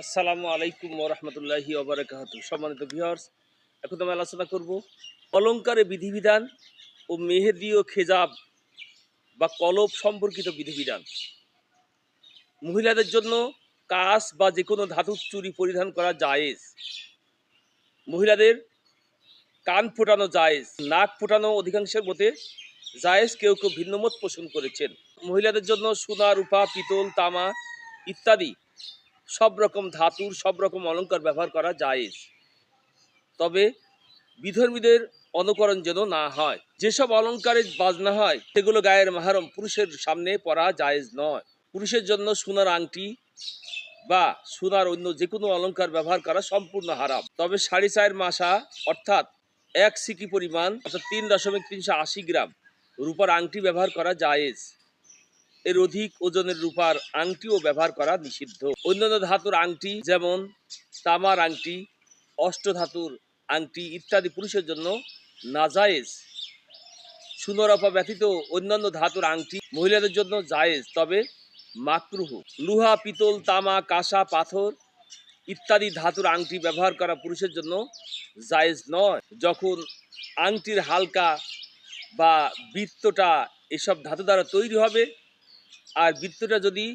আসসালামু আলাইকুম ওরহমতুল্লাহি ওবরাকাতুহু। সম্মানিত ভিউয়ার্স, এখন আমি আলোচনা করব অলংকারে বিধিবিধান ও মেহেদি ও খেজাব বা কলব সম্পর্কিত বিধিবিধান। মহিলাদের জন্য কাঁচ বা যে কোনো ধাতুর চুড়ি পরিধান করা জায়েজ। মহিলাদের কান ফোটানো জায়েজ, নাক ফোটানো অধিকাংশের মতে জায়েজ, কেউ কেউ ভিন্নমত পোষণ করেছেন। মহিলাদের জন্য সোনা, রূপা, পিতল, তামা ইত্যাদি সব রকম ধাতুর সব রকম অলংকার ব্যবহার করা জায়েজ, তবে বিধর্মীদের অনুকরণ যেন না হয়। যেসব অলংকারে বাজনা হয় সেগুলো গায়ের মাহরম পুরুষের সামনে পরা জায়েজ নয়। পুরুষের জন্য সোনার আংটি বা সোনার অন্য যে কোনো অলংকার ব্যবহার করা সম্পূর্ণ হারাম, তবে 4.5 মাসা অর্থাৎ 1 সিকি পরিমাণ অর্থাৎ 3.380 গ্রাম রূপার আংটি ব্যবহার করা জায়েজ। এর অধিক ওজনের রূপার আংটিও ব্যবহার করা নিষিদ্ধ। অন্যান্য ধাতুর আংটি যেমন তামার আংটি, অষ্টধাতুর আংটি ইত্যাদি পুরুষের জন্য নাজায়েজ। সুনরপা ব্যতীত অন্যান্য ধাতুর আংটি মহিলাদের জন্য জায়েজ, তবে মাকরুহ। লোহা, পিতল, তামা, কাঁসা, পাথর ইত্যাদি ধাতুর আংটি ব্যবহার করা পুরুষের জন্য জায়েজ নয়। যখন আংটির হালকা বা বৃত্তটা এসব ধাতু দ্বারা তৈরি হবে, আর বৃত্তটা যদি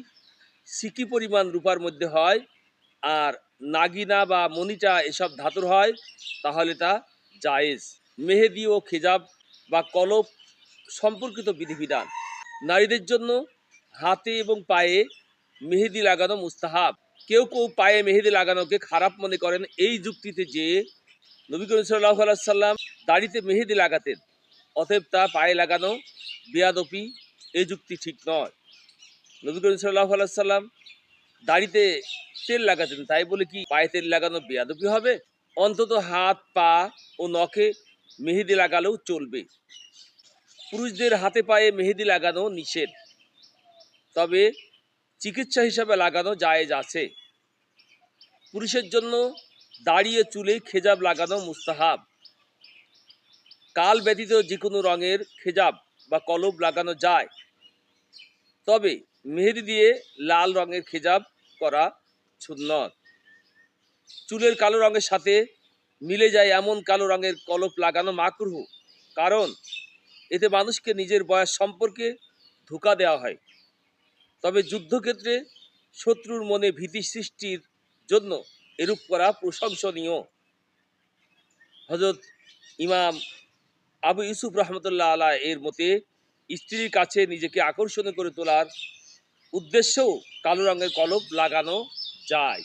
সিকি পরিমাণ রূপার মধ্যে হয় আর নাগিনা বা মণিটা এসব ধাতুর হয়, তাহলে তা জায়েজ। মেহেদি ও খেজাব বা কলব সম্পর্কিত বিধিবিধান। নারীদের জন্য হাতে এবং পায়ে মেহেদি লাগানো মুস্তাহাব। কেউ কেউ পায়ে মেহেদি লাগানোকে খারাপ মনে করেন এই যুক্তিতে যে নবী করিম সাল্লাল্লাহু আলাইহি সাল্লাম দাড়িতে মেহেদি লাগাতেন, অতএব তা পায়ে লাগানো বেয়াদপি। এই যুক্তি ঠিক নয়। নবী করিম সাল্লাল্লাহু আলাইহি সাল্লাম দাড়িতে তেল লাগাতেন, তাই বলে কি পায়ে তেল লাগানো বেয়াদপি হবে? অন্তত হাত, পা ও নখে মেহেদি লাগালেও চলবে। পুরুষদের হাতে পায়ে মেহেদি লাগানো নিষেধ, তবে চিকিৎসা হিসাবে লাগানো জায়েজ আছে। পুরুষের জন্য দাড়িয়ে চুলে খেজাব লাগানো মুস্তাহাব। কাল ব্যতীত যে কোনো রঙের খেজাব বা কলব লাগানো যায়, তবে মেহেদি দিয়ে লাল রঙের খেজাব করা সুন্নত। চুলের কালো রঙের সাথে মিলে যায় এমন কালো রঙের কলপ লাগানো মাকরুহ, কারণ এতে মানুষকে নিজের বয়স সম্পর্কে ধোঁকা দেওয়া হয়। তবে যুদ্ধক্ষেত্রে শত্রুর মনে ভীতি সৃষ্টির জন্য এরূপ করা প্রশংসনীয়। হযরত ইমাম আবু ইউসুফ রহমতুল্লাহ আলাহ এর মতে স্ত্রীর কাছে নিজেকে আকর্ষণীয় করে তোলার উদ্দেশ্যেও কালো রঙের কলব লাগানো যায়।